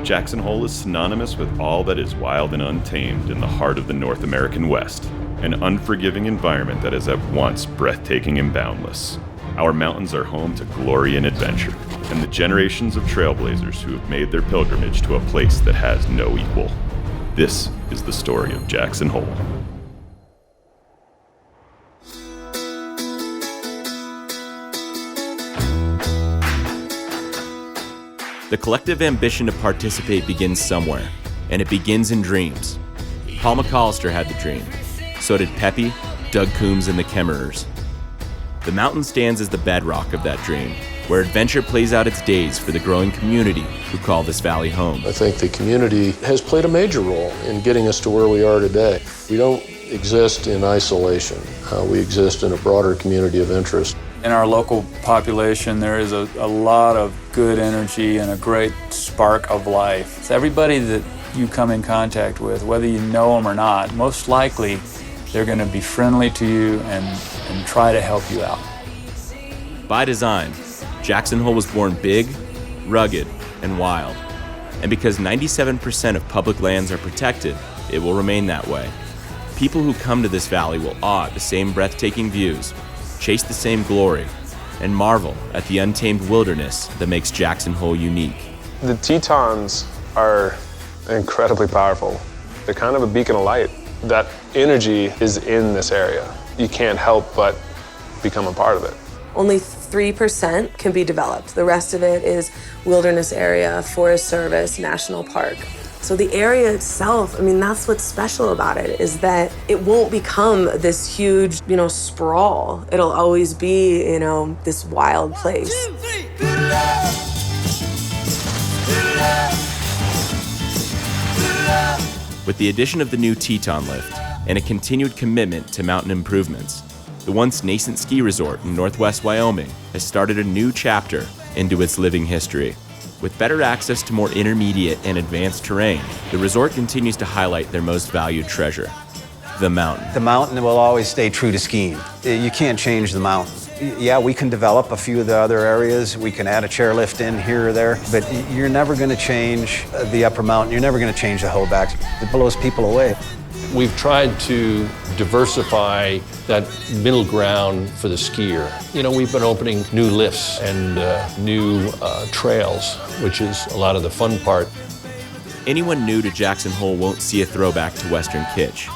Jackson Hole is synonymous with all that is wild and untamed in the heart of the North American West, an unforgiving environment that is at once breathtaking and boundless. Our mountains are home to glory and adventure, and the generations of trailblazers who have made their pilgrimage to a place that has no equal. This is the story of Jackson Hole. The collective ambition to participate begins somewhere, and it begins in dreams. Paul McAllister had the dream. So did Pepe, Doug Coombs, and the Kemmerers. The mountain stands as the bedrock of that dream, where adventure plays out its days for the growing community who call this valley home. I think the community has played a major role in getting us to where we are today. We don't exist in isolation. We exist in a broader community of interest. In our local population, there is a lot of good energy and a great spark of life. So everybody that you come in contact with, whether you know them or not, most likely they're going to be friendly to you and try to help you out. By design, Jackson Hole was born big, rugged, and wild. And because 97% of public lands are protected, it will remain that way. People who come to this valley will awe at the same breathtaking views, chase the same glory, and marvel at the untamed wilderness that makes Jackson Hole unique. The Tetons are incredibly powerful. They're kind of a beacon of light. That energy is in this area. You can't help but become a part of it. Only 3% can be developed. The rest of it is wilderness area, Forest Service, National Park. So the area itself, I mean, that's what's special about it, is that it won't become this huge, sprawl. It'll always be, this wild place. 1, 2, 3. Good love. Good love. Good love. With the addition of the new Teton Lift and a continued commitment to mountain improvements, the once nascent ski resort in northwest Wyoming has started a new chapter into its living history. With better access to more intermediate and advanced terrain, the resort continues to highlight their most valued treasure, the mountain. The mountain will always stay true to skiing. You can't change the mountain. Yeah, we can develop a few of the other areas. We can add a chairlift in here or there, but you're never going to change the upper mountain. You're never going to change the Hobacks. It blows people away. We've tried to diversify that middle ground for the skier. We've been opening new lifts and new trails, which is a lot of the fun part. Anyone new to Jackson Hole won't see a throwback to Western kitsch,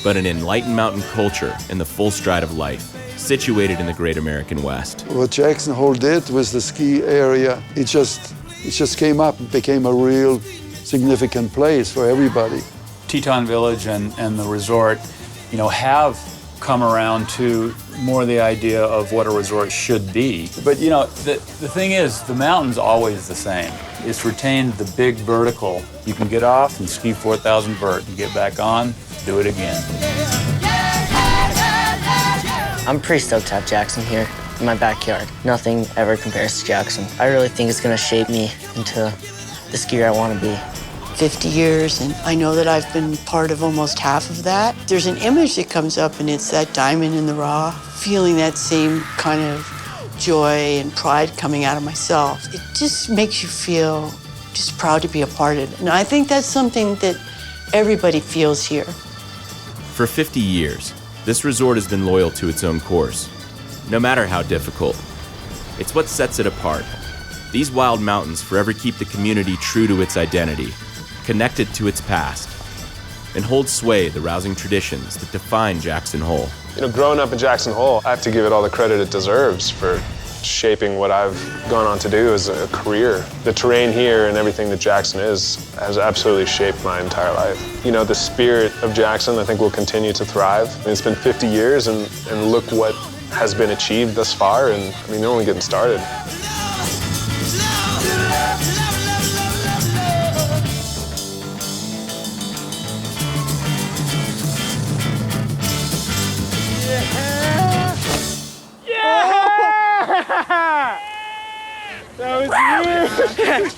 but an enlightened mountain culture in the full stride of life, situated in the great American West. What Jackson Hole did with the ski area, it just came up and became a real significant place for everybody. Teton Village and the resort, have come around to more the idea of what a resort should be. But, the thing is, the mountain's always the same. It's retained the big vertical. You can get off and ski 4,000 vert and get back on, do it again. I'm pretty stoked to have Jackson here in my backyard. Nothing ever compares to Jackson. I really think it's going to shape me into the skier I want to be. 50 years, and I know that I've been part of almost half of that. There's an image that comes up, and it's that diamond in the raw, feeling that same kind of joy and pride coming out of myself. It just makes you feel just proud to be a part of it. And I think that's something that everybody feels here. For 50 years, this resort has been loyal to its own course, no matter how difficult. It's what sets it apart. These wild mountains forever keep the community true to its identity, connected to its past, and hold sway the rousing traditions that define Jackson Hole. Growing up in Jackson Hole, I have to give it all the credit it deserves for shaping what I've gone on to do as a career. The terrain here and everything that Jackson is has absolutely shaped my entire life. The spirit of Jackson, I think, will continue to thrive. It's been 50 years, and look what has been achieved thus far, and they're only getting started. That was weird.